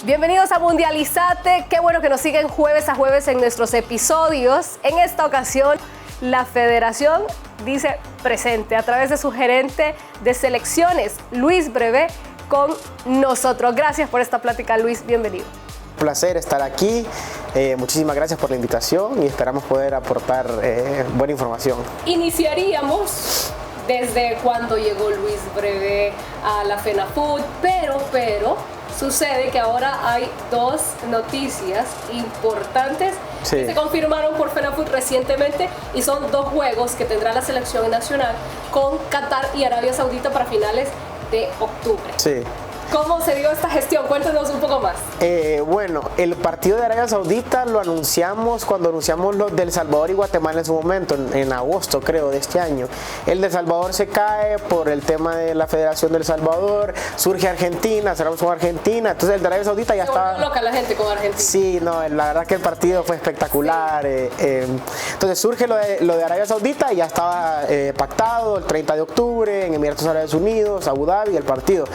Bienvenidos a Mundializate, qué bueno que nos siguen jueves a jueves en nuestros episodios. En esta ocasión, la Federación dice presente a través de su gerente de selecciones, Luis Brevé, con nosotros. Gracias por esta plática, Luis, bienvenido. Un placer estar aquí, muchísimas gracias por la invitación y esperamos poder aportar buena información. Iniciaríamos desde cuando llegó Luis Brevé a la FENAFUT, pero sucede que ahora hay dos noticias importantes que se confirmaron por FENAFUT recientemente y son dos juegos que tendrá la selección nacional con Qatar y Arabia Saudita para finales de octubre. Sí. ¿Cómo se dio esta gestión? Cuéntanos un poco más. Bueno, el partido de Arabia Saudita lo anunciamos cuando anunciamos los del Salvador y Guatemala en su momento, en agosto creo de este año. El de Salvador se cae por el tema de la Federación del Salvador, surge Argentina, cerramos con Argentina, entonces el de Arabia Saudita ya estaba... loca la gente con Argentina. Sí, no, la verdad que el partido fue espectacular. Sí. Entonces surge lo de Arabia Saudita y ya estaba pactado el 30 de octubre en Emiratos Árabes Unidos, Abu Dhabi, el partido.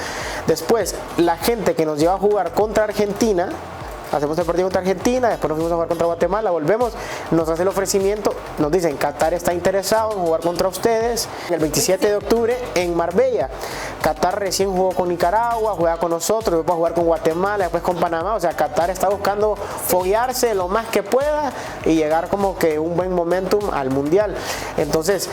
Después, la gente que nos lleva a jugar contra Argentina, hacemos el partido contra Argentina, después nos fuimos a jugar contra Guatemala, volvemos, nos hace el ofrecimiento, nos dicen Qatar está interesado en jugar contra ustedes el 27 de octubre en Marbella. Qatar recién jugó con Nicaragua, juega con nosotros, después va a jugar con Guatemala, después con Panamá, o sea, Qatar está buscando foguearse lo más que pueda y llegar como que un buen momentum al Mundial. Entonces,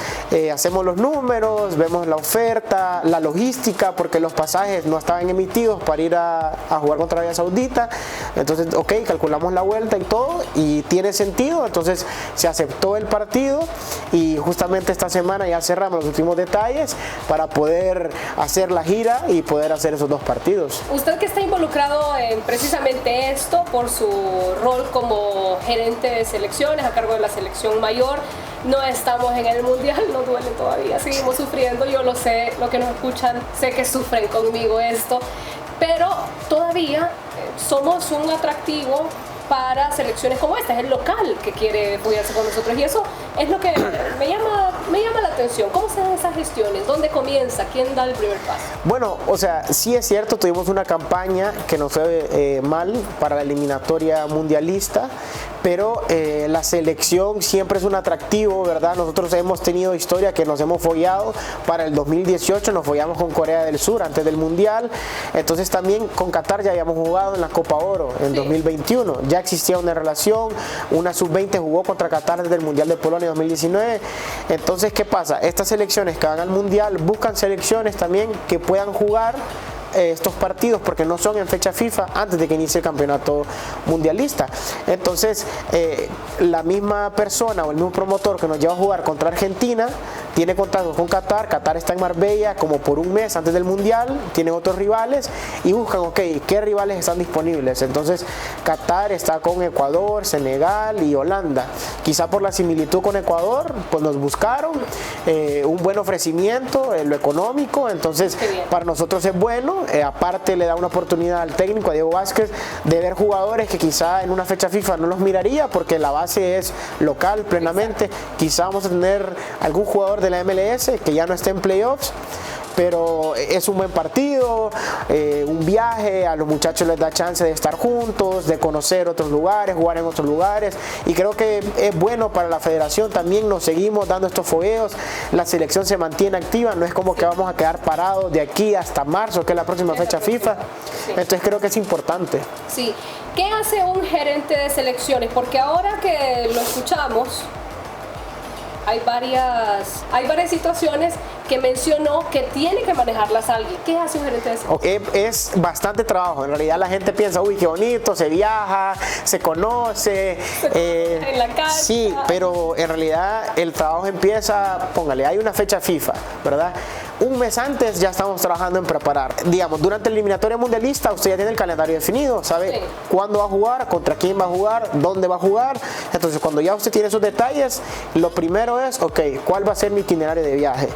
hacemos los números, vemos la oferta, la logística, porque los pasajes no estaban emitidos para ir a jugar contra Arabia Saudita, entonces ok, calculamos la vuelta y todo y tiene sentido, entonces se aceptó el partido y justamente esta semana ya cerramos los últimos detalles para poder hacer la gira y poder hacer esos dos partidos. Usted que está involucrado en precisamente esto por su rol como gerente de selecciones a cargo de la selección mayor, no estamos en el Mundial, no duele todavía, seguimos sufriendo, yo lo sé, lo que nos escuchan, sé que sufren conmigo esto, pero todavía somos un atractivo para selecciones como esta, es el local que quiere foguearse con nosotros y eso es lo que me llama la atención. ¿Cómo se dan esas gestiones? ¿Dónde comienza? ¿Quién da el primer paso? Bueno, o sea, sí es cierto, tuvimos una campaña que nos fue mal para la eliminatoria mundialista, pero la selección siempre es un atractivo, ¿verdad? Nosotros hemos tenido historia que nos hemos fogueado. Para el 2018 nos fogueamos con Corea del Sur antes del Mundial, entonces también con Qatar ya habíamos jugado en la Copa Oro en 2021, ya existía una relación, una sub-20 jugó contra Qatar desde el Mundial de Polonia 2019, entonces ¿qué pasa? Estas selecciones que van al Mundial buscan selecciones también que puedan jugar estos partidos porque no son en fecha FIFA antes de que inicie el campeonato mundialista. Entonces la misma persona o el mismo promotor que nos lleva a jugar contra Argentina tiene contacto con Qatar, Qatar está en Marbella como por un mes antes del Mundial, tiene otros rivales y buscan, ok, ¿qué rivales están disponibles? Entonces Qatar está con Ecuador, Senegal y Holanda. Quizá por la similitud con Ecuador, pues nos buscaron un buen ofrecimiento, lo económico, entonces para nosotros es bueno, aparte le da una oportunidad al técnico, a Diego Vázquez, de ver jugadores que quizá en una fecha FIFA no los miraría porque la base es local plenamente. Quizá vamos a tener algún jugador de la MLS que ya no esté en playoffs, pero es un buen partido, un viaje, a los muchachos les da chance de estar juntos, de conocer otros lugares, jugar en otros lugares y creo que es bueno para la federación también, nos seguimos dando estos fogueos, la selección se mantiene activa, no es como que vamos a quedar parados de aquí hasta marzo, que es la próxima fecha FIFA, entonces creo que es importante. Sí, ¿qué hace un gerente de selecciones? Porque ahora que lo escuchamos, hay varias situaciones que mencionó que tiene que manejarlas alguien. ¿Qué hace un gerente de selecciones? Es bastante trabajo. En realidad la gente piensa, uy, qué bonito, se viaja, se conoce. En la calle. Sí, pero en realidad el trabajo empieza, póngale, hay una fecha FIFA, ¿verdad? Un mes antes ya estamos trabajando en preparar. Digamos, durante la eliminatoria mundialista usted ya tiene el calendario definido, sabe cuándo va a jugar, contra quién va a jugar, dónde va a jugar. Entonces, cuando ya usted tiene esos detalles, lo primero es, ok, ¿cuál va a ser mi itinerario de viaje?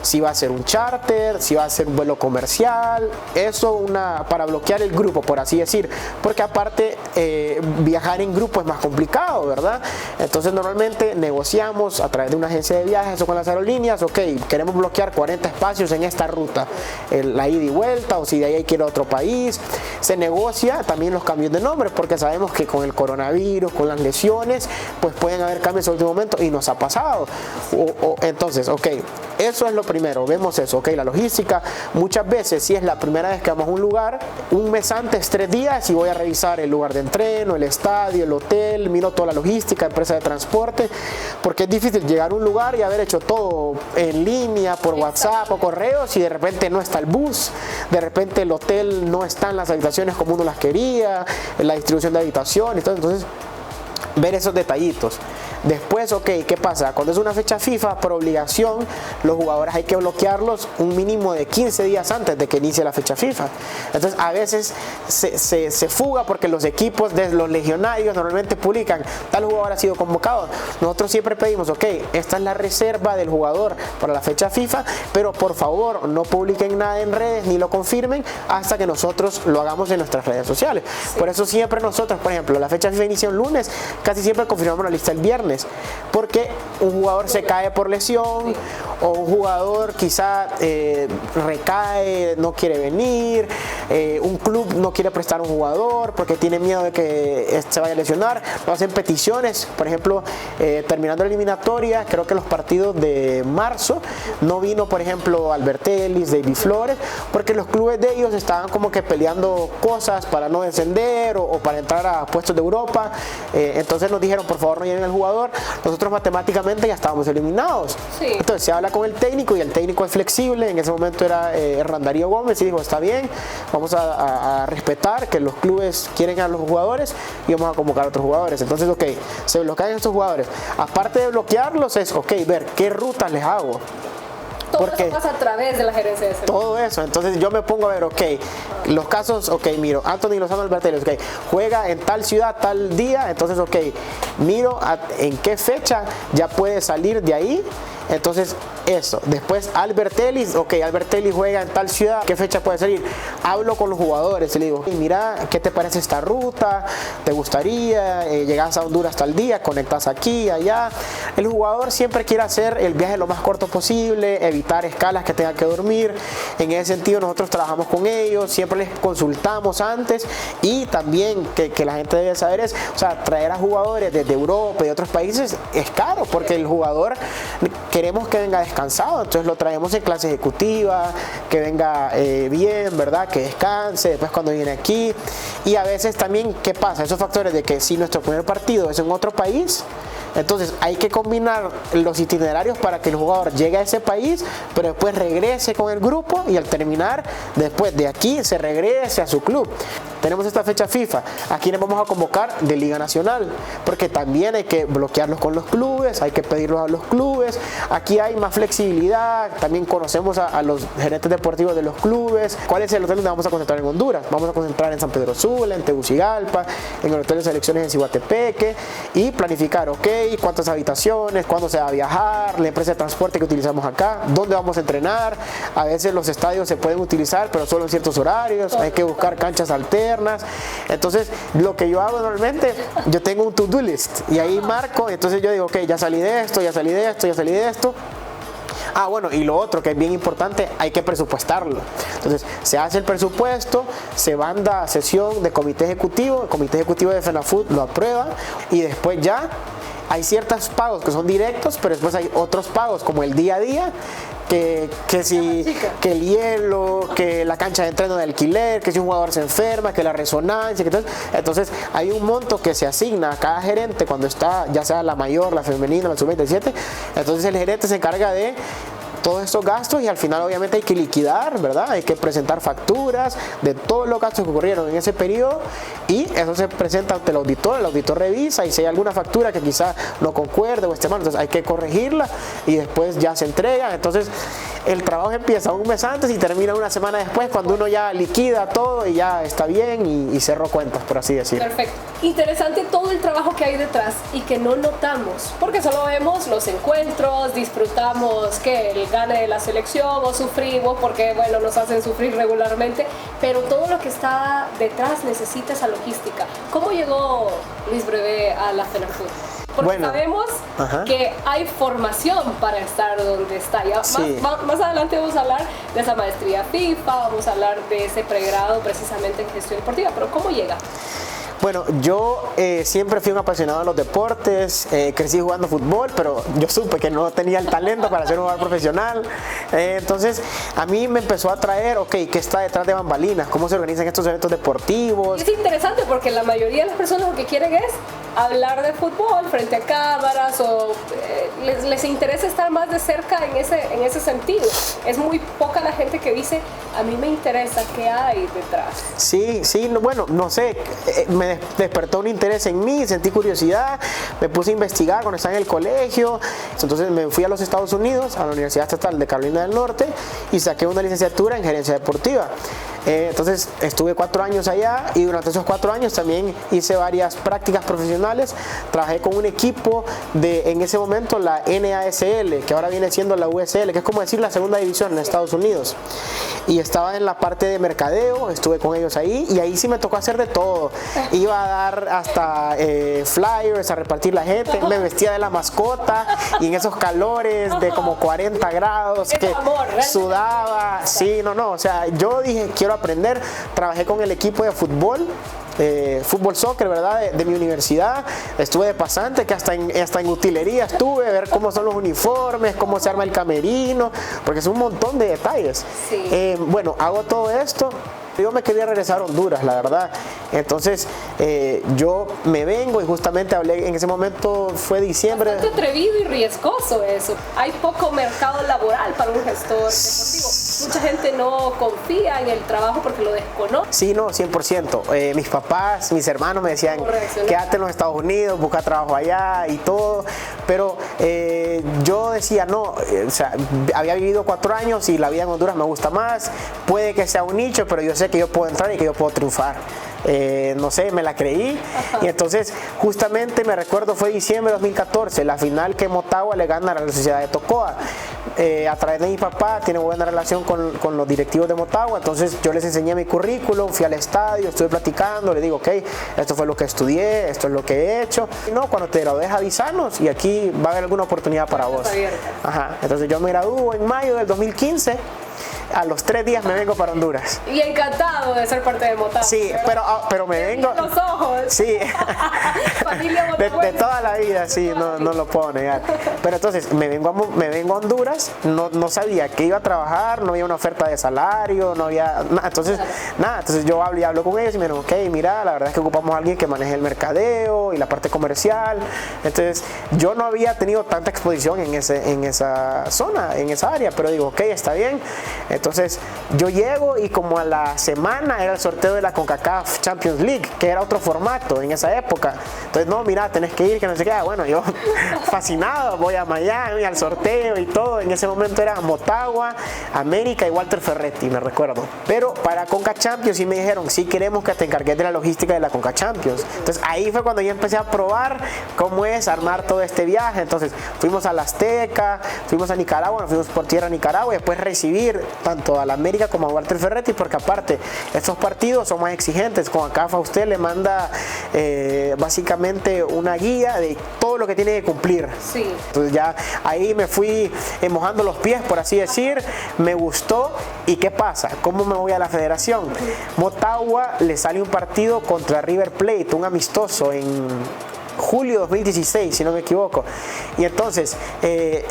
si va a ser un charter, si va a ser un vuelo comercial, eso para bloquear el grupo, por así decir, porque aparte viajar en grupo es más complicado, ¿verdad? Entonces normalmente negociamos a través de una agencia de viajes o con las aerolíneas, ok, queremos bloquear 40 espacios en esta ruta, la ida y vuelta, o si de ahí hay que ir a otro país. Se negocia también los cambios de nombre, porque sabemos que con el coronavirus, con las lesiones, pues pueden haber cambios en último momento, y nos ha pasado. Entonces, ok, eso es lo primero, vemos eso, ok, la logística. Muchas veces, si es la primera vez que vamos a un lugar, un mes antes, 3 días, y voy a revisar el lugar de entreno, el estadio, el hotel, miro toda la logística, empresa de transporte, porque es difícil llegar a un lugar y haber hecho todo en línea, por WhatsApp o correos, y de repente no está el bus, de repente el hotel no está en las habitaciones como uno las quería, la distribución de habitaciones, entonces ver esos detallitos. Después, ok, ¿qué pasa? Cuando es una fecha FIFA, por obligación, los jugadores hay que bloquearlos un mínimo de 15 días antes de que inicie la fecha FIFA. Entonces, a veces se fuga porque los equipos de los legionarios normalmente publican, tal jugador ha sido convocado. Nosotros siempre pedimos, ok, esta es la reserva del jugador para la fecha FIFA, pero por favor, no publiquen nada en redes ni lo confirmen hasta que nosotros lo hagamos en nuestras redes sociales. Sí. Por eso siempre nosotros, por ejemplo, la fecha FIFA inicia un lunes, casi siempre confirmamos la lista el viernes, porque un jugador se cae por lesión, o un jugador quizá recae, no quiere venir, un club no quiere prestar un jugador porque tiene miedo de que se vaya a lesionar, no hacen peticiones. Por ejemplo, terminando la eliminatoria, creo que los partidos de marzo no vino, por ejemplo, Albert Ellis, David Flores, porque los clubes de ellos estaban como que peleando cosas para no descender o para entrar a puestos de Europa. Entonces nos dijeron, por favor, no lleven al jugador. Nosotros matemáticamente ya estábamos eliminados. Sí. Entonces se habla con el técnico, y el técnico es flexible. En ese momento era Hernán Darío Gómez, y dijo, está bien, vamos a respetar que los clubes quieren a los jugadores y vamos a convocar a otros jugadores. Entonces, ok, se bloquean estos jugadores. Aparte de bloquearlos, es, ok, ver qué rutas les hago. Todo eso pasa a través de la gerencia de selección. Todo eso, entonces yo me pongo a ver, ok, los casos, ok, miro, Anthony Lozano Albertelli, ok, juega en tal ciudad, tal día, entonces, ok, miro en qué fecha ya puede salir de ahí. Entonces, eso. Después, Albert Ellis, ok, Albert Ellis juega en tal ciudad, ¿qué fecha puede salir? Hablo con los jugadores y le digo, mira, ¿qué te parece esta ruta? ¿Te gustaría? Llegas a Honduras tal día, conectas aquí, allá. El jugador siempre quiere hacer el viaje lo más corto posible, evitar escalas que tenga que dormir. En ese sentido, nosotros trabajamos con ellos, siempre les consultamos antes, y también que la gente debe saber es, o sea, traer a jugadores desde Europa y otros países es caro, porque el jugador queremos que venga descansado, entonces lo traemos en clase ejecutiva, que venga bien, ¿verdad? Que descanse, después cuando viene aquí. Y a veces también, ¿qué pasa? Esos factores de que si nuestro primer partido es en otro país, entonces hay que combinar los itinerarios para que el jugador llegue a ese país, pero después regrese con el grupo, y al terminar, después de aquí, se regrese a su club. Tenemos esta fecha FIFA, ¿a quiénes vamos a convocar? De Liga Nacional, porque también hay que bloquearlos con los clubes, hay que pedirlos a los clubes. Aquí hay más flexibilidad, también conocemos a los gerentes deportivos de los clubes. ¿Cuál es el hotel donde vamos a concentrar en Honduras? Vamos a concentrar en San Pedro Sula, en Tegucigalpa, en el hotel de selecciones en Ciguatepeque, y planificar, ok, cuántas habitaciones, cuándo se va a viajar, la empresa de transporte que utilizamos acá, dónde vamos a entrenar. A veces los estadios se pueden utilizar, pero solo en ciertos horarios, hay que buscar canchas alternas. Entonces, lo que yo hago normalmente, yo tengo un to-do list, y ahí marco, entonces yo digo, ok, ya salí de esto, ya salí de esto, ya salí de esto. Ah, bueno, y lo otro que es bien importante, hay que presupuestarlo. Entonces, se hace el presupuesto, se manda a sesión de comité ejecutivo, el comité ejecutivo de FENAFUT lo aprueba, y después ya hay ciertos pagos que son directos, pero después hay otros pagos como el día a día, que el hielo, que la cancha de entreno de alquiler, que si un jugador se enferma, que la resonancia, que entonces hay un monto que se asigna a cada gerente cuando está, ya sea la mayor, la femenina, la sub-27. Entonces el gerente se encarga de todos estos gastos, y al final obviamente hay que liquidar, ¿verdad? Hay que presentar facturas de todos los gastos que ocurrieron en ese periodo, y eso se presenta ante el auditor revisa, y si hay alguna factura que quizá no concuerde o esté mal, entonces hay que corregirla, y después ya se entrega. Entonces el trabajo empieza un mes antes y termina una semana después, cuando uno ya liquida todo y ya está bien y cerró cuentas, por así decirlo. Perfecto. Interesante todo el trabajo que hay detrás y que no notamos, porque solo vemos los encuentros, disfrutamos que el gane de la selección o sufrimos porque, bueno, nos hacen sufrir regularmente, pero todo lo que está detrás necesita esa logística. ¿Cómo llegó Luis Brevé a la FENAFUT? Porque sabemos que hay formación para estar donde está. Ya sí. más adelante vamos a hablar de esa maestría FIFA, vamos a hablar de ese pregrado precisamente en gestión deportiva, pero ¿cómo llega? Bueno, yo siempre fui un apasionado de los deportes, crecí jugando fútbol, pero yo supe que no tenía el talento para ser un jugador profesional. Entonces, a mí me empezó a atraer, ¿qué está detrás de bambalinas? ¿Cómo se organizan estos eventos deportivos? Es interesante porque la mayoría de las personas lo que quieren es hablar de fútbol frente a cámaras o les interesa estar más de cerca en ese sentido. Es muy poca la gente que dice, a mí me interesa qué hay detrás. Sí, bueno, no sé, me despertó un interés en mí, sentí curiosidad, me puse a investigar cuando estaba en el colegio, entonces me fui a los Estados Unidos, a la Universidad Estatal de Carolina del Norte y saqué una licenciatura en gerencia deportiva. Entonces estuve 4 años allá y durante esos 4 años también hice varias prácticas profesionales. Trabajé con un equipo de, en ese momento, la NASL, que ahora viene siendo la USL, que es como decir la segunda división en Estados Unidos. Y estaba en la parte de mercadeo, estuve con ellos ahí y ahí sí me tocó hacer de todo. Iba a dar hasta flyers, a repartir la gente, me vestía de la mascota y en esos calores de como 40 grados que sudaba. Sí, o sea, yo dije, quiero aprender. Trabajé con el equipo de fútbol, fútbol soccer, ¿verdad? De mi universidad. Estuve de pasante, que hasta en utilería estuve, a ver cómo son los uniformes, cómo se arma el camerino, porque es un montón de detalles. Sí. Bueno, hago todo esto. Yo me quería regresar a Honduras, la verdad. Entonces, yo me vengo y justamente hablé, en ese momento fue diciembre. Bastante atrevido y riesgoso eso. Hay poco mercado laboral para un gestor deportivo. Mucha gente no confía en el trabajo porque lo desconoce. Sí, no, 100%. Mis papás, mis hermanos me decían, quédate en los Estados Unidos, busca trabajo allá y todo. Pero yo decía, no, o sea, había vivido 4 años y la vida en Honduras me gusta más. Puede que sea un nicho, pero yo sé que yo puedo entrar y que yo puedo triunfar. No sé, me la creí. Y entonces justamente me recuerdo, fue diciembre de 2014, la final que Motagua le gana a la Sociedad de Tocoa. A través de mi papá tiene buena relación con los directivos de Motagua, entonces yo les enseñé mi currículum, fui al estadio, estuve platicando, le digo, esto fue lo que estudié, esto es lo que he hecho. Y no, cuando te gradúes avisanos y aquí va a haber alguna oportunidad para vos. Entonces yo me gradúo en mayo del 2015. A los 3 días me vengo para Honduras. Y encantado de ser parte de Motagua. Sí, pero me vengo. Los ojos. Sí. de toda la vida, sí, no lo puedo negar. Pero entonces me vengo a Honduras, no sabía que iba a trabajar, no había una oferta de salario, no había nada. Entonces yo hablo con ellos y me dijeron, mira, la verdad es que ocupamos a alguien que maneje el mercadeo y la parte comercial. Entonces yo no había tenido tanta exposición en esa zona, en esa área, pero digo, está bien. Entonces yo llego y como a la semana era el sorteo de la CONCACAF Champions League, que era otro formato en esa época. Entonces, no, mira, tenés que ir, que no sé qué. Bueno, yo fascinado, voy a Miami, al sorteo y todo. En ese momento era Motagua, América y Walter Ferretti, me recuerdo. Pero para Conca Champions sí me dijeron, sí queremos que te encargues de la logística de la Conca Champions. Entonces ahí fue cuando yo empecé a probar cómo es armar todo este viaje. Entonces fuimos a la Azteca, fuimos a Nicaragua, fuimos por tierra a Nicaragua y después recibir tanto a la América como a Walter Ferretti, porque aparte estos partidos son más exigentes. Con ACAFA usted le manda básicamente una guía de todo lo que tiene que cumplir. Sí. Entonces ya ahí me fui mojando los pies, por así decir, me gustó. ¿Y qué pasa? ¿Cómo me voy a la federación? Motagua le sale un partido contra River Plate, un amistoso en julio de 2016, si no me equivoco. Y entonces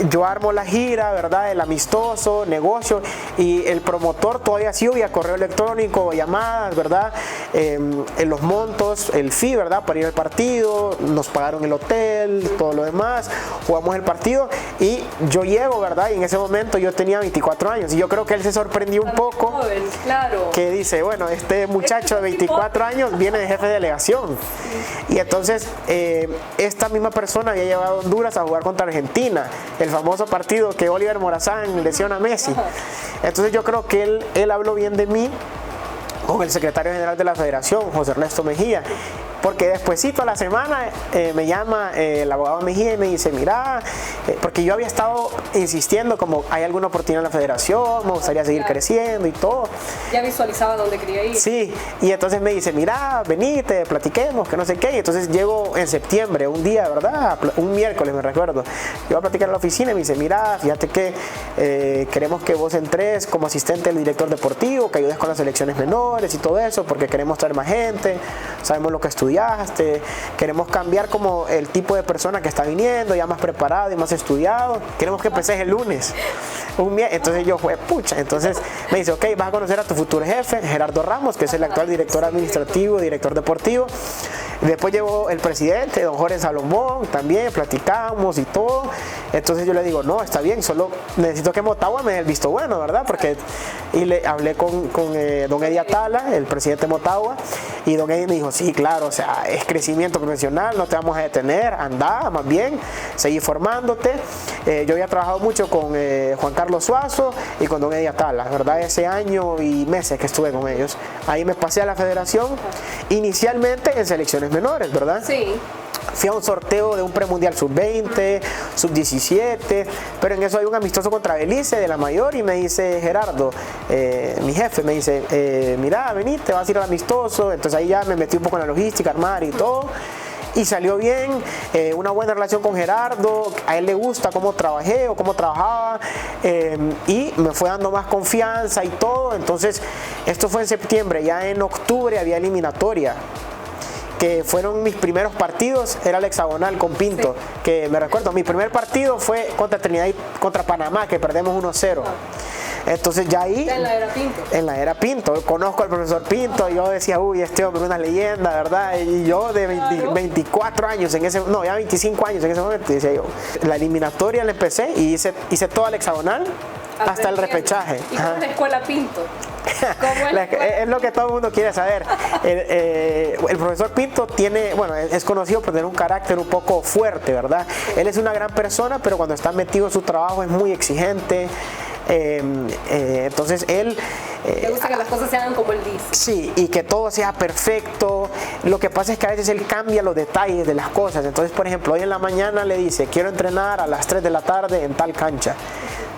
yo armo la gira, ¿verdad? El amistoso, negocio, y el promotor todavía sí vía correo electrónico, llamadas, ¿verdad? En los montos, el fee, ¿verdad? Para ir al partido, nos pagaron el hotel, todo lo demás, jugamos el partido y yo llego, ¿verdad? Y en ese momento yo tenía 24 años y yo creo que él se sorprendió un poco, joven, claro, que dice, bueno, este muchacho de 24 años viene de jefe de delegación. Y entonces esta misma persona había llevado a Honduras a jugar contra Argentina, el famoso partido que Oliver Morazán lesiona a Messi. Entonces yo creo que él habló bien de mí con el secretario general de la federación, José Ernesto Mejía, porque despuesito a la semana me llama el abogado Mejía y me dice, mira, porque yo había estado insistiendo como hay alguna oportunidad en la federación, me gustaría seguir creciendo y todo. Ya visualizaba dónde quería ir. Sí, y entonces me dice, mira, venite, platiquemos, que no sé qué, y entonces llego en septiembre, un día, ¿verdad? Un miércoles me recuerdo, yo voy a platicar en la oficina y me dice, mira, fíjate que queremos que vos entres como asistente del director deportivo, que ayudes con las selecciones menores y todo eso, porque queremos traer más gente, sabemos lo que estudiaste, queremos cambiar como el tipo de persona que está viniendo, ya más preparado y más estudiado, queremos que empeces el lunes. Entonces yo fue pucha, entonces me dice, ok, vas a conocer a tu futuro jefe, Gerardo Ramos, que es el actual director administrativo, director deportivo. Después llegó el presidente, don Jorge Salomón, también platicamos y todo. Entonces yo le digo, no, está bien, solo necesito que Motagua me dé el visto bueno, ¿verdad? Y le hablé con don Eddie Atala, el presidente de Motagua, y don Eddie me dijo, sí, claro, o sea, es crecimiento profesional, no te vamos a detener, anda, más bien, seguí formándote. Yo había trabajado mucho con Juan Carlos Suazo y con don Eddie Atala, ¿verdad? Ese año y meses que estuve con ellos. Ahí me pasé a la federación, inicialmente en selecciones menores, ¿verdad? Sí. Fui a un sorteo de un premundial sub-20, sub-17, pero en eso hay un amistoso contra Belice de la mayor y me dice Gerardo, mi jefe, me dice, mira, vení, te vas a ir al amistoso. Entonces ahí ya me metí un poco en la logística, armar y todo. Y salió bien, una buena relación con Gerardo, a él le gusta cómo trabajé o cómo trabajaba, y me fue dando más confianza y todo. Entonces esto fue en septiembre, ya en octubre había eliminatoria, que fueron mis primeros partidos, era el hexagonal con Pinto, sí. Que me recuerdo, mi primer partido fue contra Trinidad y contra Panamá, que perdemos 1-0. Entonces ya ahí, en la era Pinto. En la era Pinto, conozco al profesor Pinto, yo decía, uy, este hombre es una leyenda, ¿verdad? Y yo de 24 años, ya 25 años en ese momento, decía yo, la eliminatoria la empecé y hice toda la hexagonal hasta el repechaje. ¿Y cómo es la escuela Pinto? Es lo que todo el mundo quiere saber. El profesor Pinto es conocido por tener un carácter un poco fuerte, ¿verdad? Él es una gran persona, pero cuando está metido en su trabajo es muy exigente. Entonces él le gusta que las cosas se hagan como él dice. Sí, y que todo sea perfecto. Lo que pasa es que a veces él cambia los detalles de las cosas. Entonces, por ejemplo, hoy en la mañana le dice, quiero entrenar a las 3 de la tarde en tal cancha.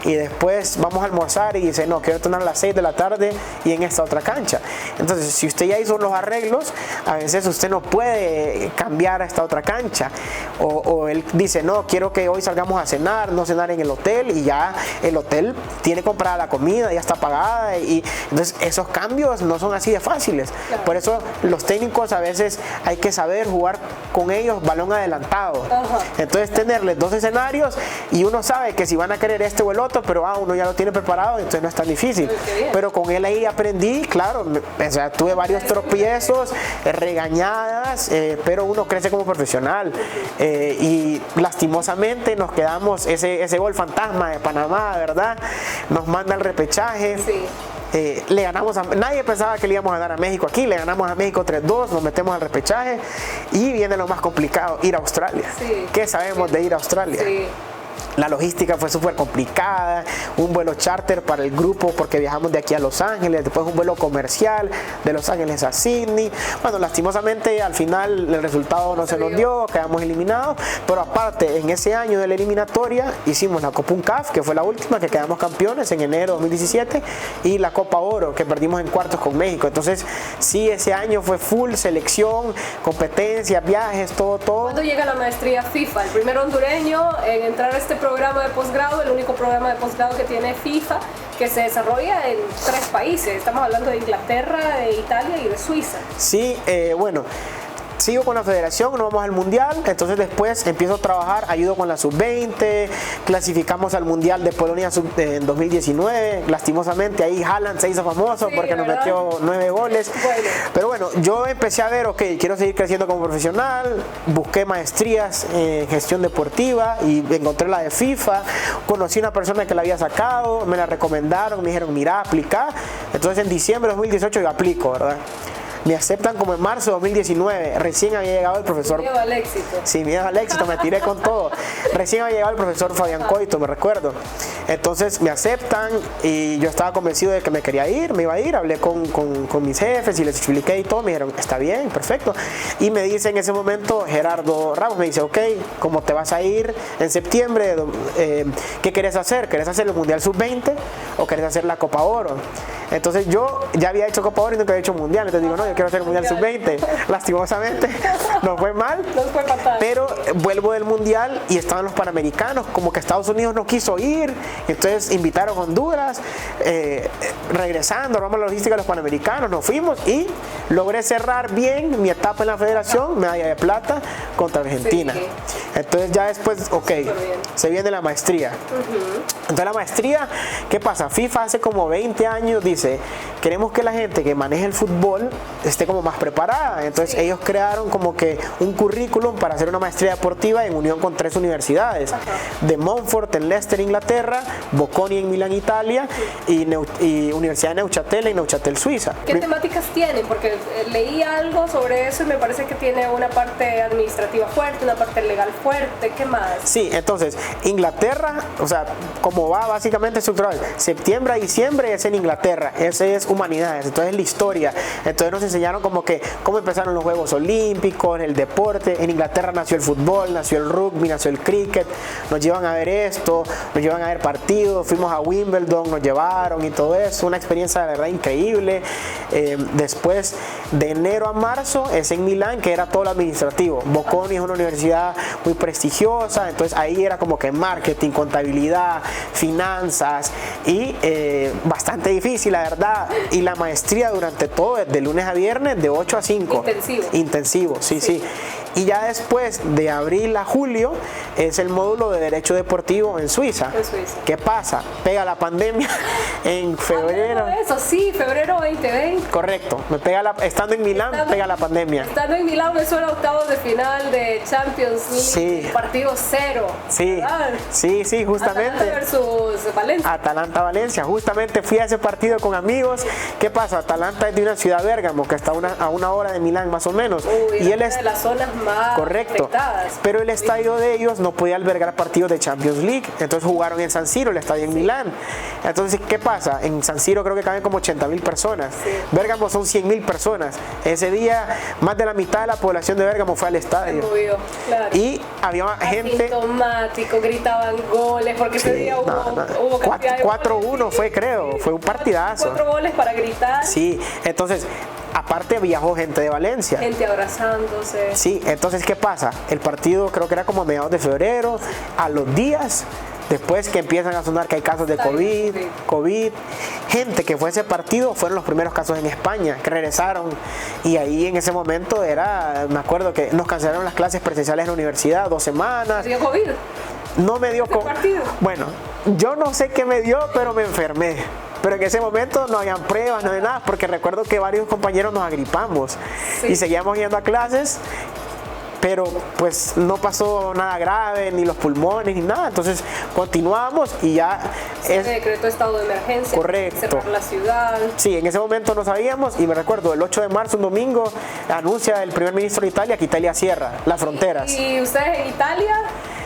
Y después vamos a almorzar y dice, no, quiero entrenar a las 6 de la tarde y en esta otra cancha. Entonces, si usted ya hizo los arreglos, a veces usted no puede cambiar a esta otra cancha. O él dice, no, quiero que hoy salgamos a cenar, no cenar en el hotel, y ya el hotel tiene comprada la comida, ya está pagada. Y entonces esos cambios no son así de fáciles. Claro. Por eso los técnicos a veces hay que saber jugar con ellos balón adelantado. Entonces tenerles 2 escenarios y uno sabe que si van a querer este o el otro, pero uno ya lo tiene preparado, entonces no es tan difícil. Pero con él ahí aprendí, claro, o sea, tuve varios tropiezos, regañadas, pero uno crece como profesional. Y lastimosamente nos quedamos, ese gol fantasma de Panamá, ¿verdad? Nos manda el repechaje. Sí. Le ganamos nadie pensaba que le íbamos a ganar a México aquí, le ganamos a México 3-2, nos metemos al repechaje y viene lo más complicado, ir a Australia. Sí. ¿Qué sabemos de ir a Australia? Sí. La logística fue súper complicada, un vuelo charter para el grupo porque viajamos de aquí a Los Ángeles, después un vuelo comercial de Los Ángeles a Sydney. Bueno, lastimosamente al final el resultado no se nos dio, quedamos eliminados, pero aparte en ese año de la eliminatoria hicimos la Copa UNCAF, que fue la última, que quedamos campeones en enero de 2017, y la Copa Oro, que perdimos en cuartos con México. Entonces sí, ese año fue full selección, competencias, viajes, todo. ¿Cuándo llega la maestría FIFA? El primer hondureño en entrar a este programa de posgrado, el único programa de posgrado que tiene FIFA, que se desarrolla en 3 países. Estamos hablando de Inglaterra, de Italia y de Suiza. Sí, bueno, sigo con la federación, nos vamos al mundial, entonces después empiezo a trabajar, ayudo con la sub-20, clasificamos al mundial de Polonia en 2019, lastimosamente ahí Haaland se hizo famoso, sí, porque nos metió 9 goles. Bueno. Pero bueno, yo empecé a ver, ok, quiero seguir creciendo como profesional, busqué maestrías en gestión deportiva y encontré la de FIFA, conocí una persona que la había sacado, me la recomendaron, me dijeron, mira, aplica. Entonces en diciembre de 2018 yo aplico, ¿verdad? Me aceptan como en marzo de 2019. Recién había llegado el profesor. Miedo al éxito. Sí, miedo al éxito, me tiré con todo. Recién había llegado el profesor Fabián Coito, me recuerdo. Entonces me aceptan y yo estaba convencido de que me quería ir, me iba a ir. Hablé con mis jefes y les expliqué y todo. Me dijeron, está bien, perfecto. Y me dice en ese momento Gerardo Ramos, me dice, ok, ¿cómo te vas a ir en septiembre? ¿Qué querés hacer? ¿Querés hacer el Mundial Sub-20 o querés hacer la Copa Oro? Entonces yo ya había hecho Copa Oro y nunca había hecho Mundial. Entonces digo, no, yo quiero hacer el Mundial Sub-20. Lastimosamente, nos fue mal. Nos fue fatal. Pero vuelvo del Mundial y estaban los Panamericanos. Como que Estados Unidos no quiso ir. Entonces invitaron a Honduras. Regresando, armamos la logística de los Panamericanos. Nos fuimos y logré cerrar bien mi etapa en la federación. Medalla de plata contra Argentina. Sí. Entonces ya después, ok, se viene la maestría. Entonces la maestría, ¿qué pasa? FIFA hace como 20 años dice, queremos que la gente que maneje el fútbol esté como más preparada. Entonces ellos crearon como que un currículum para hacer una maestría deportiva en unión con 3 universidades. De Montfort en Leicester, Inglaterra, Bocconi en Milán, Italia y Universidad de Neuchâtel en Neuchâtel, Suiza. ¿Qué temáticas tienen? Porque leí algo sobre eso y me parece que tiene una parte administrativa fuerte, una parte legal fuerte. ¿Qué más? Sí, entonces Inglaterra, o sea, como va básicamente estructural, septiembre a diciembre es en Inglaterra, ese es humanidades, entonces la historia. Entonces nos enseñaron como que cómo empezaron los Juegos Olímpicos, el deporte. En Inglaterra nació el fútbol, nació el rugby, nació el cricket. Nos llevan a ver esto, nos llevan a ver partidos, fuimos a Wimbledon, nos llevaron y todo eso, una experiencia de verdad increíble. Después de enero a marzo es en Milán, que era todo lo administrativo. Bocconi es una universidad muy prestigiosa, entonces ahí era como que marketing, contabilidad, finanzas y bastante difícil, la verdad. Y la maestría durante todo, de lunes a viernes, de 8 a 5. Intensivo, sí. Y ya después de abril a julio es el módulo de Derecho Deportivo en Suiza. ¿Qué pasa? Pega la pandemia en febrero. Eso sí, febrero 2020. Correcto. Me pega estando en Milán, pega la pandemia. Estando en Milán me suena octavos de final de Champions League. Sí. Partido 0. Sí. ¿Verdad? Sí, justamente. Atalanta versus Valencia. Atalanta-Valencia. Justamente fui a ese partido con amigos. ¿Qué pasa? Atalanta es de una ciudad, Bérgamo, que está a una hora de Milán más o menos. Y él es de las zonas más afectadas. Pero el estadio de ellos no podía albergar partidos de Champions League. Entonces jugaron en San Siro, el estadio en Milán. Entonces, ¿qué pasa? En San Siro creo que caben como 80.000 personas. Bérgamo son 100.000 personas. Ese día, más de la mitad de la población de Bérgamo fue al estadio. Claro. Y había gente... Asintomático, gritaban goles, porque ese día hubo 4-1 fue, creo. Fue un partidazo. 4 goles para gritar. Sí, entonces... Aparte viajó gente de Valencia. Gente abrazándose. Sí, entonces ¿qué pasa? El partido creo que era como a mediados de febrero, a los días, después que empiezan a sonar que hay casos de COVID, gente que fue a ese partido fueron los primeros casos en España, que regresaron y ahí en ese momento me acuerdo que nos cancelaron las clases presenciales en la universidad 2 semanas. ¿Dio COVID? No me dio COVID. Bueno, yo no sé qué me dio, pero me enfermé. Pero en ese momento no habían pruebas, no había nada, porque recuerdo que varios compañeros nos agripamos y seguíamos yendo a clases, pero pues no pasó nada grave, ni los pulmones, ni nada. Entonces continuamos y ya se decretó estado de emergencia. Correcto. Cerrar la ciudad. Sí, en ese momento no sabíamos y me recuerdo, el 8 de marzo, un domingo, anuncia el primer ministro de Italia que Italia cierra las fronteras. ¿Y ustedes en Italia?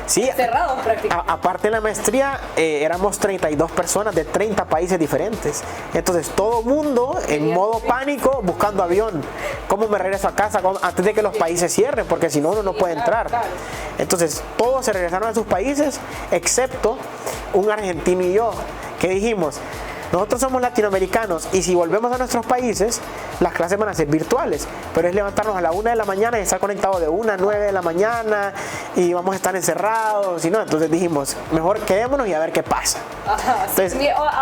Sí, cerrados prácticamente. Aparte de la maestría, éramos 32 personas de 30 países diferentes. Entonces todo mundo en modo pánico buscando avión. ¿Cómo me regreso a casa antes de que los países cierren? Porque si no, uno no puede entrar. Entonces todos se regresaron a sus países, excepto un argentino y yo, que dijimos, nosotros somos latinoamericanos y si volvemos a nuestros países, las clases van a ser virtuales, pero es levantarnos a la 1 de la mañana y estar conectados de 1 a 9 de la mañana y vamos a estar encerrados, y no, entonces dijimos, mejor quedémonos y a ver qué pasa. Ajá, entonces,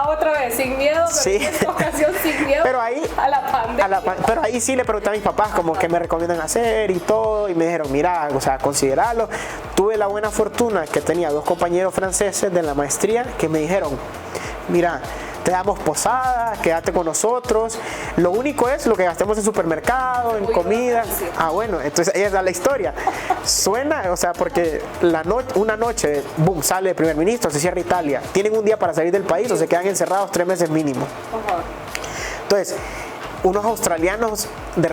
otra vez, sin miedo, pero sí. en esta ocasión sin miedo pero ahí, a la pandemia. Pero ahí sí le pregunté a mis papás como que me recomiendan hacer y todo, y me dijeron, mira, o sea, considerarlo. Tuve la buena fortuna que tenía 2 compañeros franceses de la maestría que me dijeron, mira, te damos posada, quédate con nosotros. Lo único es lo que gastemos en supermercado, en comida. Ah, bueno, entonces esa es la historia. Suena, o sea, porque una noche, boom, sale el primer ministro, se cierra Italia. Tienen un día para salir del país o se quedan encerrados 3 meses mínimo. Entonces, unos australianos,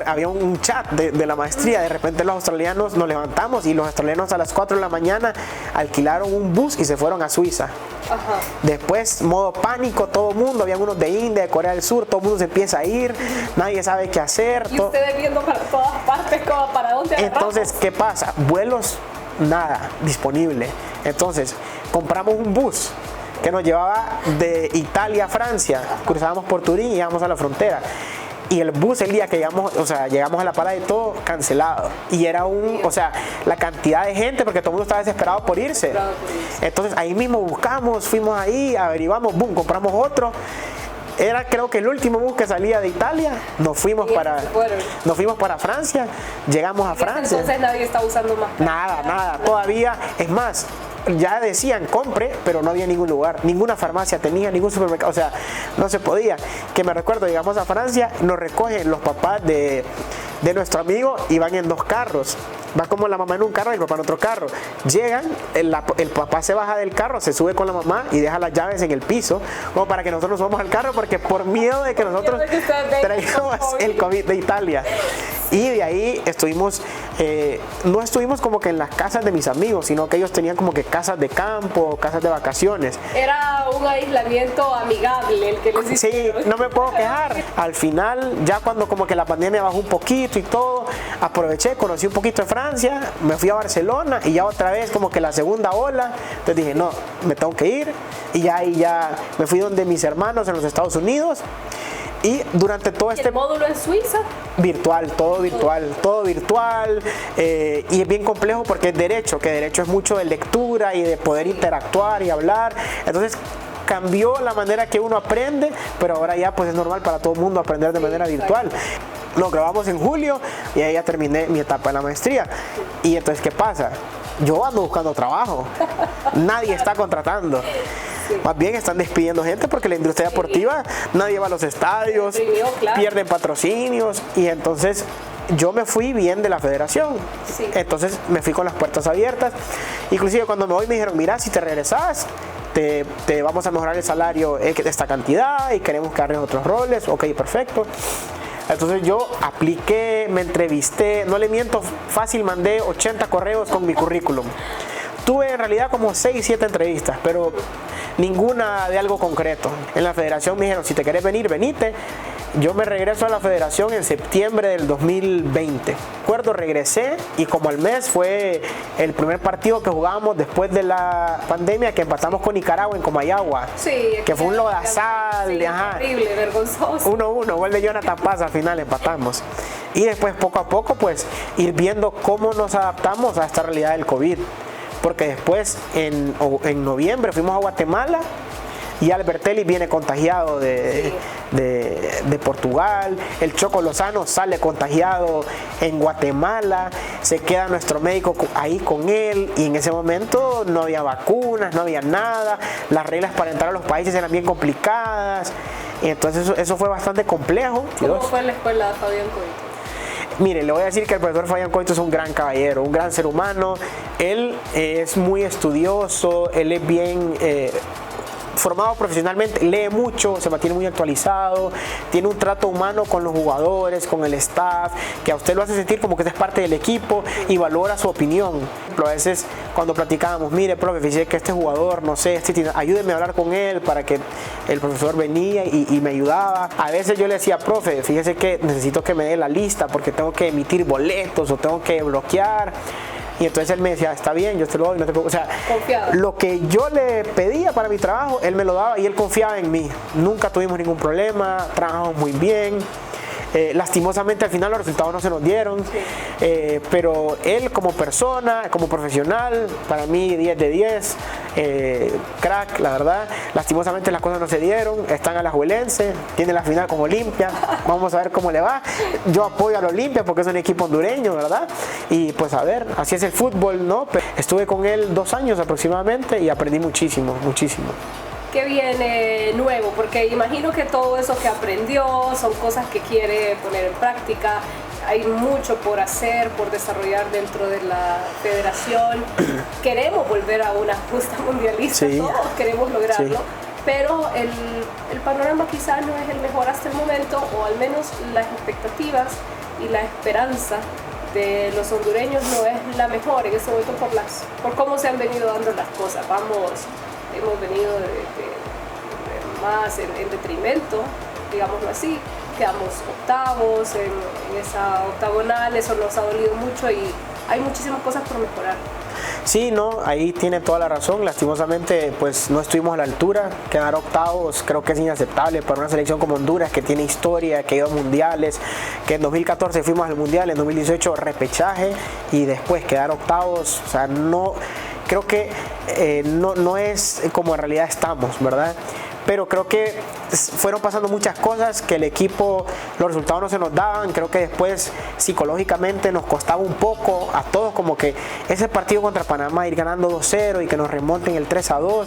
había un chat de la maestría, de repente los australianos nos levantamos y los australianos a las 4 de la mañana alquilaron un bus y se fueron a Suiza. Ajá. Después, modo pánico, todo el mundo, había unos de India, de Corea del Sur, todo el mundo se empieza a ir, nadie sabe qué hacer. Y ustedes viendo para todas partes, como para dónde agarramos. Entonces, ¿qué pasa? Vuelos, nada, disponible. Entonces, compramos un bus que nos llevaba de Italia a Francia, cruzábamos por Turín y íbamos a la frontera. Y el bus, el día que llegamos, o sea, llegamos a la parada y todo cancelado. Y era o sea, la cantidad de gente, porque todo el mundo estaba desesperado por irse. Entonces ahí mismo buscamos, fuimos ahí, averiguamos, boom, compramos otro. Era creo que el último bus que salía de Italia, nos fuimos para Francia, llegamos a Francia. Entonces nadie está usando más. Nada, todavía, es más, ya decían compre, pero no había ningún lugar, ninguna farmacia tenía, ningún supermercado, o sea, no se podía. Que me recuerdo, llegamos a Francia, nos recogen los papás de nuestro amigo y van en 2 carros. Va como la mamá en un carro y el papá en otro carro. Llegan, el papá se baja del carro, se sube con la mamá y deja las llaves en el piso, como para que nosotros nos subamos al carro, porque por miedo de que nosotros traigamos el COVID de Italia. Y de ahí estuvimos, no estuvimos como que en las casas de mis amigos, sino que ellos tenían como que casas de campo, casas de vacaciones. Era un aislamiento amigable el que les hicieron. Sí, no me puedo quejar. Al final, ya cuando como que la pandemia bajó un poquito y todo, aproveché, conocí un poquito de Francia, me fui a Barcelona y ya otra vez como que la segunda ola. Entonces dije, no, me tengo que ir. Y ya ahí ya me fui donde mis hermanos en los Estados Unidos. Y durante todo ¿El módulo en Suiza? Virtual, todo virtual. Y es bien complejo porque es derecho, que derecho es mucho de lectura y de poder interactuar y hablar. Entonces cambió la manera que uno aprende, pero ahora ya pues es normal para todo el mundo aprender de manera virtual. Lo grabamos en julio y ahí ya terminé mi etapa en la maestría. Y entonces, ¿qué pasa? Yo ando buscando trabajo. Nadie está contratando. Sí. Más bien están despidiendo gente porque la industria deportiva, nadie va a los estadios, pierden patrocinios y entonces yo me fui bien de la federación. Sí. Entonces me fui con las puertas abiertas. Inclusive cuando me voy me dijeron, mira, si te regresas, te vamos a mejorar el salario de esta cantidad y queremos que agarres otros roles. Ok, perfecto. Entonces yo apliqué, me entrevisté, no le miento, fácil mandé 80 correos con mi currículum. Tuve en realidad como 6, 7 entrevistas, pero ninguna de algo concreto. En la federación me dijeron, si te querés venir, venite. Yo me regreso a la federación en septiembre del 2020. Recuerdo, regresé y como al mes fue el primer partido que jugábamos después de la pandemia, que empatamos con Nicaragua en Comayagua. Sí. Que fue un lodazal. Sí, horrible, vergonzoso. 1-1, gol de Jonathan Paz, al final empatamos. Y después poco a poco pues ir viendo cómo nos adaptamos a esta realidad del COVID. Porque después en noviembre fuimos a Guatemala y Albertelli viene contagiado de Portugal, el Choco Lozano sale contagiado en Guatemala, se queda nuestro médico ahí con él y en ese momento no había vacunas, no había nada, las reglas para entrar a los países eran bien complicadas y entonces eso fue bastante complejo. ¿Cómo fue en la escuela de Fabián Coito? Mire, le voy a decir que el profesor Fabián Coito es un gran caballero, un gran ser humano. Él es muy estudioso, él es bien formado profesionalmente, lee mucho, se mantiene muy actualizado, tiene un trato humano con los jugadores, con el staff, que a usted lo hace sentir como que usted es parte del equipo y valora su opinión. A veces cuando platicábamos, mire, profe, fíjese que este jugador, no sé, ayúdeme a hablar con él, para que el profesor venía y me ayudaba. A veces yo le decía, profe, fíjese que necesito que me dé la lista porque tengo que emitir boletos o tengo que bloquear. Y entonces él me decía, está bien, yo te lo doy, no te preocupes. O sea, lo que yo le pedía para mi trabajo, él me lo daba y él confiaba en mí. Nunca tuvimos ningún problema, trabajamos muy bien. Lastimosamente al final los resultados no se nos dieron, pero él como persona, como profesional, para mí 10 de 10, crack, la verdad. Lastimosamente las cosas no se dieron, están a la Alajuelense, tiene la final con Olimpia, vamos a ver cómo le va. Yo apoyo al Olimpia porque es un equipo hondureño, ¿verdad? Y pues a ver, así es el fútbol, ¿no? Pero estuve con él 2 años aproximadamente y aprendí muchísimo, muchísimo. ¿Qué viene nuevo? Porque imagino que todo eso que aprendió son cosas que quiere poner en práctica. Hay mucho por hacer, por desarrollar dentro de la federación. Queremos volver a una justa mundialista, sí. Todos queremos lograrlo. Sí. pero el panorama quizás no es el mejor hasta el momento, o al menos las expectativas y la esperanza de los hondureños no es la mejor en este momento por cómo se han venido dando las cosas. Hemos venido más en detrimento, digámoslo así. Quedamos octavos en esa octagonal, eso nos ha dolido mucho y hay muchísimas cosas por mejorar. Sí, no, ahí tiene toda la razón. Lastimosamente, pues no estuvimos a la altura. Quedar octavos creo que es inaceptable para una selección como Honduras, que tiene historia, que ha ido a mundiales, que en 2014 fuimos al mundial, en 2018 repechaje y después quedar octavos. O sea, no, creo que no es como en realidad estamos, ¿verdad? Pero creo que fueron pasando muchas cosas que el equipo, los resultados no se nos daban. Creo que después psicológicamente nos costaba un poco a todos, como que ese partido contra Panamá, ir ganando 2-0 y que nos remonten el 3-2.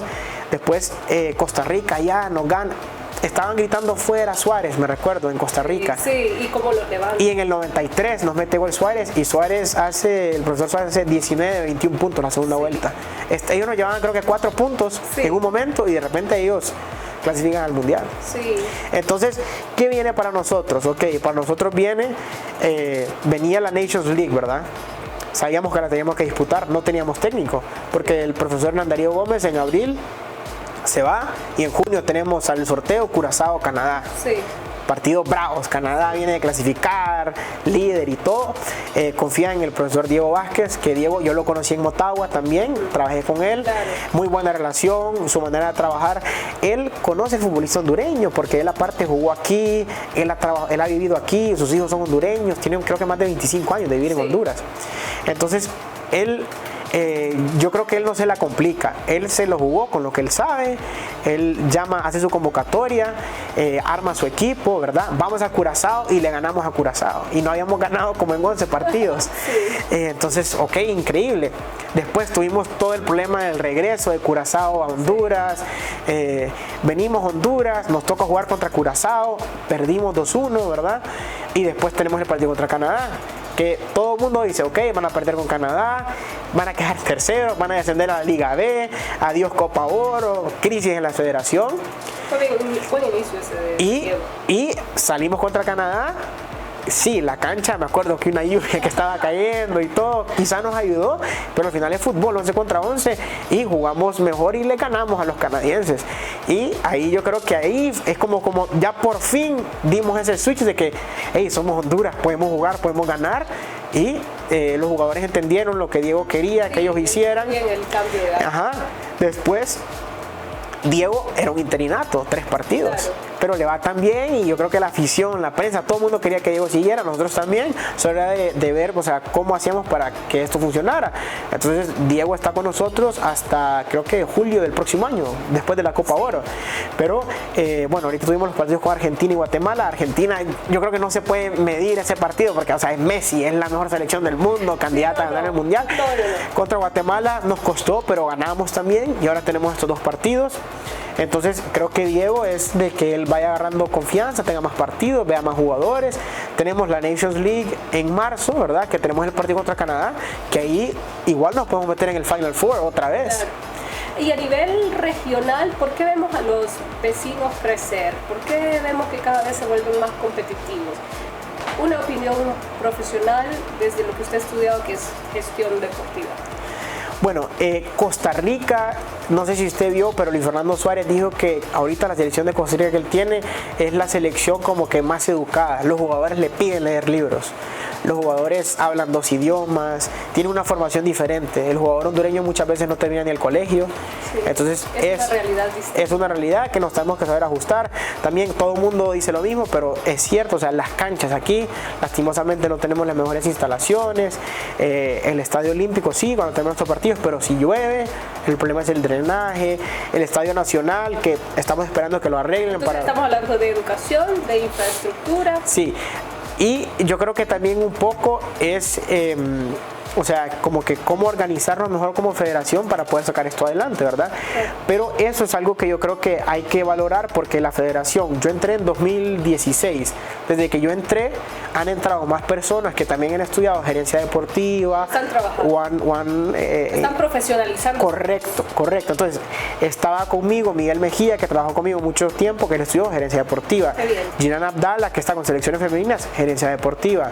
Después Costa Rica ya nos gana. Estaban gritando fuera Suárez, me recuerdo, en Costa Rica. Sí, y cómo los levantan. Y en el 93 nos mete gol Suárez, y el profesor Suárez hace 19, 21 puntos la segunda vuelta. Ellos nos llevaban creo que 4 puntos en un momento, y de repente ellos clasifican al mundial. Sí. Entonces, ¿qué viene para nosotros? Ok, para nosotros venía la Nations League, ¿verdad? Sabíamos que la teníamos que disputar, no teníamos técnico, porque el profesor Hernán Darío Gómez en abril se va, y en junio tenemos al sorteo Curazao, Canadá. Sí. Partidos bravos, Canadá viene de clasificar, líder y todo. Confía en el profesor Diego Vázquez, que Diego yo lo conocí en Motagua también, trabajé con él, claro. Muy buena relación, su manera de trabajar. Él conoce el futbolista hondureño, porque él aparte jugó aquí, él ha vivido aquí, sus hijos son hondureños, tienen creo que más de 25 años de vivir en Honduras. Entonces, yo creo que él no se la complica, él se lo jugó con lo que él sabe, él hace su convocatoria, arma su equipo, ¿verdad? Vamos a Curazao y le ganamos a Curazao, y no habíamos ganado como en 11 partidos. Sí. Entonces, ok, increíble. Después tuvimos todo el problema del regreso de Curazao a Honduras. Venimos a Honduras, nos toca jugar contra Curazao, perdimos 2-1, ¿verdad? Y después tenemos el partido contra Canadá, que todo el mundo dice, ok, van a perder con Canadá, van a quedar terceros, van a descender a la Liga B, adiós Copa Oro, crisis en la federación. Fue un inicio ese y salimos contra Canadá. Sí, la cancha, me acuerdo que una lluvia que estaba cayendo y todo, quizá nos ayudó, pero al final es fútbol 11 contra 11 y jugamos mejor y le ganamos a los canadienses. Y ahí yo creo que ahí es como ya por fin dimos ese switch de que, hey, somos Honduras, podemos jugar, podemos ganar, y los jugadores entendieron lo que Diego quería que ellos hicieran. Y en el cambio de Ajá. Después Diego era un interinato, 3 partidos, claro. Pero le va tan bien, y yo creo que la afición, la prensa, todo el mundo quería que Diego siguiera, nosotros también. Solo era de ver, o sea, cómo hacíamos para que esto funcionara. Entonces Diego está con nosotros hasta creo que julio del próximo año, después de la Copa Oro. Pero bueno, ahorita tuvimos los partidos con Argentina y Guatemala. Argentina, yo creo que no se puede medir ese partido, porque o sea, es Messi, es la mejor selección del mundo, candidata a ganar el mundial. Contra Guatemala nos costó, pero ganamos también, y ahora tenemos estos 2 partidos. Entonces creo que Diego es de que él vaya agarrando confianza, tenga más partidos, vea más jugadores. Tenemos la Nations League en marzo, ¿verdad? Que tenemos el partido contra Canadá, que ahí igual nos podemos meter en el Final Four otra vez. Claro. Y a nivel regional, ¿por qué vemos a los vecinos crecer? ¿Por qué vemos que cada vez se vuelven más competitivos? Una opinión profesional desde lo que usted ha estudiado, que es gestión deportiva. Bueno, Costa Rica, no sé si usted vio, pero Luis Fernando Suárez dijo que ahorita la selección de Costa Rica que él tiene es la selección como que más educada. Los jugadores le piden leer libros. Los jugadores hablan 2 idiomas, tienen una formación diferente. El jugador hondureño muchas veces no termina ni el colegio. Sí, entonces es una realidad que nos tenemos que saber ajustar. También todo el mundo dice lo mismo, pero es cierto, o sea, las canchas aquí lastimosamente no tenemos las mejores instalaciones. El Estadio Olímpico sí, cuando tenemos estos partidos, pero si llueve, el problema es el drenaje. El Estadio Nacional, que estamos esperando que lo arreglen. Entonces estamos hablando de educación, de infraestructura. Sí. Y yo creo que también un poco es o sea, como que cómo organizarnos mejor como federación para poder sacar esto adelante, ¿verdad? Pero eso es algo que yo creo que hay que valorar, porque la federación, yo entré en 2016, desde que yo entré han entrado más personas que también han estudiado gerencia deportiva, están trabajando, están profesionalizando. Correcto. Entonces estaba conmigo Miguel Mejía, que trabajó conmigo mucho tiempo, que él estudió gerencia deportiva. Jinan Abdala, que está con selecciones femeninas, gerencia deportiva.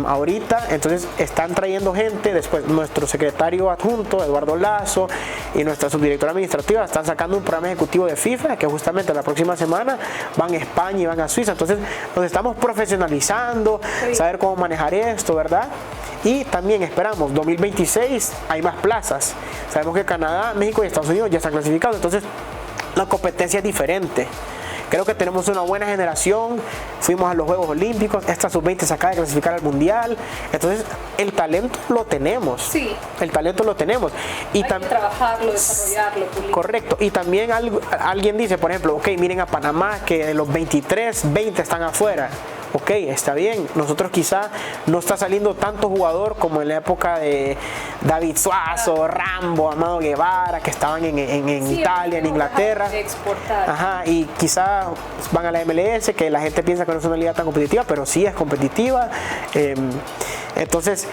Ahorita, entonces están trayendo gente, después nuestro secretario adjunto, Eduardo Lazo, y nuestra subdirectora administrativa están sacando un programa ejecutivo de FIFA, que justamente la próxima semana van a España y van a Suiza. Entonces nos estamos profesionalizando, saber cómo manejar esto, ¿verdad? Y también esperamos, 2026 hay más plazas. Sabemos que Canadá, México y Estados Unidos ya están clasificados, entonces la competencia es diferente. Creo que tenemos una buena generación, fuimos a los Juegos Olímpicos, esta sub-20 se acaba de clasificar al Mundial, entonces el talento lo tenemos. Sí. El talento lo tenemos. Y hay que trabajarlo, desarrollarlo, pulirlo. Correcto. Y también alguien dice, por ejemplo, ok, miren a Panamá, que de los 23, 20 están afuera. Ok, está bien. Nosotros quizá no está saliendo tanto jugador como en la época de David Suazo, Rambo, Amado Guevara, que estaban en Italia, en Inglaterra. Exportar. Ajá, y quizá van a la MLS, que la gente piensa que no es una liga tan competitiva, pero sí es competitiva. Entonces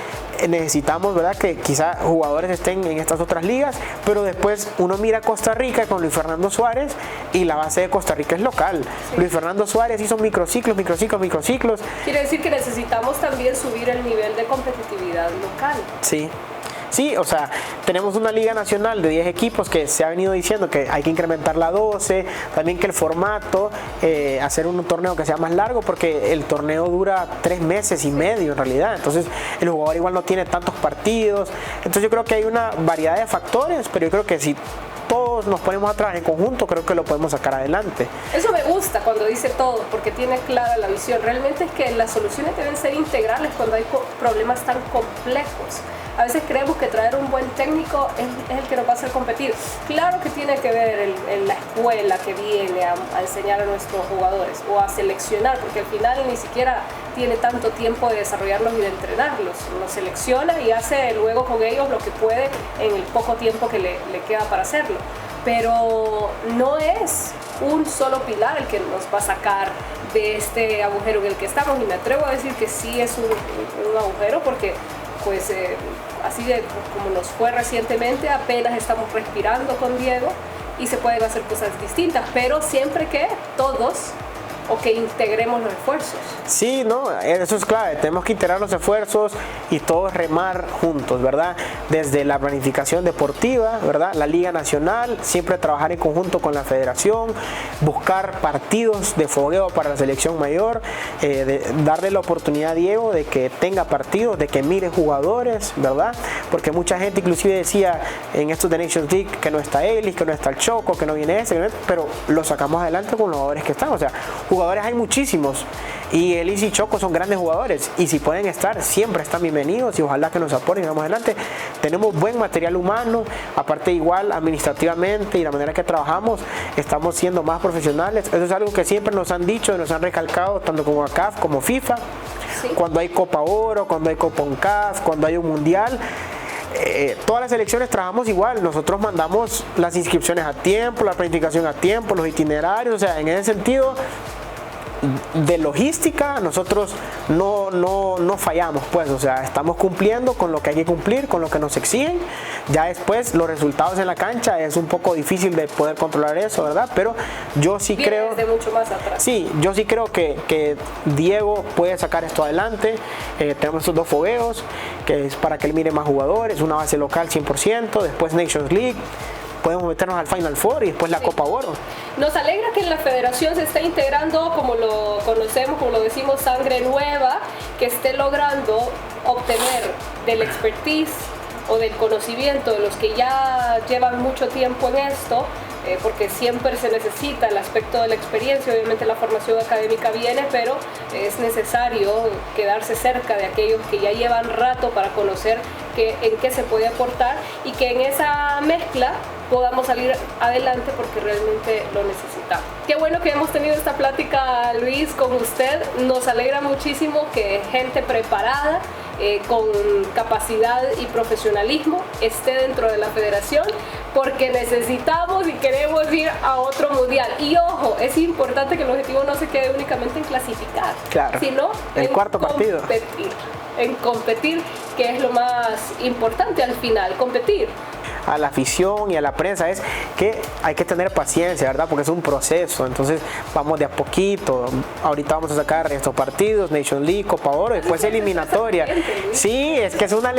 necesitamos, ¿verdad?, que quizá jugadores estén en estas otras ligas, pero después uno mira a Costa Rica con Luis Fernando Suárez y la base de Costa Rica es local. Sí. Luis Fernando Suárez hizo microciclos. Quiere decir que necesitamos también subir el nivel de competitividad local. Sí. Sí, o sea, tenemos una liga nacional de 10 equipos que se ha venido diciendo que hay que incrementarla a 12, también que el formato, hacer un torneo que sea más largo, porque el torneo dura 3 meses y medio en realidad, entonces el jugador igual no tiene tantos partidos, entonces yo creo que hay una variedad de factores, pero yo creo que si todos nos ponemos a trabajar en conjunto, creo que lo podemos sacar adelante. Eso me gusta cuando dice todo, porque tiene clara la visión. Realmente es que las soluciones deben ser integrales cuando hay problemas tan complejos. A veces creemos que traer un buen técnico es el que nos va a hacer competir. Claro que tiene que ver en la escuela que viene a enseñar a nuestros jugadores o a seleccionar, porque al final ni siquiera tiene tanto tiempo de desarrollarlos y de entrenarlos. Los selecciona y hace luego con ellos lo que puede en el poco tiempo que le queda para hacerlo. Pero no es un solo pilar el que nos va a sacar de este agujero en el que estamos, y me atrevo a decir que sí es un agujero, porque pues así de como nos fue recientemente, apenas estamos respirando con Diego y se pueden hacer cosas distintas, pero siempre que todos o que integremos los esfuerzos. Sí, no, eso es clave, tenemos que integrar los esfuerzos y todos remar juntos, ¿verdad? Desde la planificación deportiva, ¿verdad? La Liga Nacional, siempre trabajar en conjunto con la federación, buscar partidos de fogueo para la selección mayor, darle la oportunidad a Diego de que tenga partidos, de que mire jugadores, ¿verdad? Porque mucha gente inclusive decía en estos de Nations League que no está Ellis, que no está el Choco, que no viene ese, pero lo sacamos adelante con los jugadores que están, o sea, jugadores hay muchísimos y Ellis y Choco son grandes jugadores, y si pueden estar, siempre están bienvenidos y ojalá que nos apoyen y vamos adelante. Tenemos buen material humano, aparte igual administrativamente y la manera que trabajamos, estamos siendo más profesionales. Eso es algo que siempre nos han dicho y nos han recalcado tanto como ACAF como FIFA. Sí. Cuando hay Copa Oro, cuando hay Copa ONCAF, cuando hay un Mundial, todas las selecciones trabajamos igual, nosotros mandamos las inscripciones a tiempo, la planificación a tiempo, los itinerarios, o sea, en ese sentido de logística nosotros no fallamos, pues, o sea, estamos cumpliendo con lo que hay que cumplir, con lo que nos exigen. Ya después los resultados en la cancha es un poco difícil de poder controlar eso, ¿verdad? Pero yo sí creo desde mucho más atrás. Sí, yo sí creo que Diego puede sacar esto adelante. Tenemos estos 2 fogueos que es para que él mire más jugadores, una base local 100%, después Nations League, podemos meternos al Final Four y después la Copa Oro. Nos alegra que la federación se esté integrando, como lo conocemos, como lo decimos, sangre nueva, que esté logrando obtener del expertise o del conocimiento de los que ya llevan mucho tiempo en esto, porque siempre se necesita el aspecto de la experiencia. Obviamente la formación académica viene, pero es necesario quedarse cerca de aquellos que ya llevan rato para conocer en qué se puede aportar, y que en esa mezcla podamos salir adelante porque realmente lo necesitamos. Qué bueno que hemos tenido esta plática, Luis, con usted. Nos alegra muchísimo que gente preparada, con capacidad y profesionalismo esté dentro de la federación, porque necesitamos y queremos ir a otro mundial. Y ojo, es importante que el objetivo no se quede únicamente en clasificar, claro, sino el en cuarto partido. En competir, que es lo más importante al final, competir. A la afición y a la prensa es que hay que tener paciencia, ¿verdad? Porque es un proceso, entonces vamos de a poquito. Ahorita vamos a sacar estos partidos, Nation League, Copa Oro, después eliminatoria. Sí, es que es una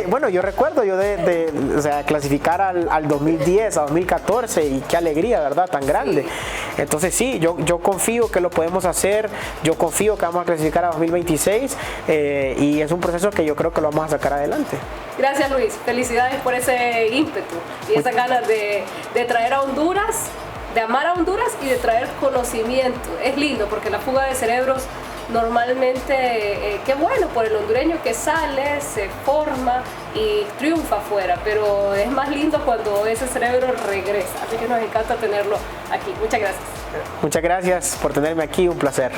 bueno, yo recuerdo o sea, clasificar al 2010, a 2014, y qué alegría, ¿verdad? Tan grande. Entonces sí, yo confío que lo podemos hacer, yo confío que vamos a clasificar a 2026, y es un proceso que yo creo que lo vamos a sacar adelante. Gracias, Luis, felicidades por ese ímpetu y esas ganas de traer a Honduras, de amar a Honduras y de traer conocimiento. Es lindo porque la fuga de cerebros normalmente, qué bueno por el hondureño que sale, se forma y triunfa afuera, pero es más lindo cuando ese cerebro regresa, así que nos encanta tenerlo aquí. Muchas gracias. Muchas gracias por tenerme aquí, un placer.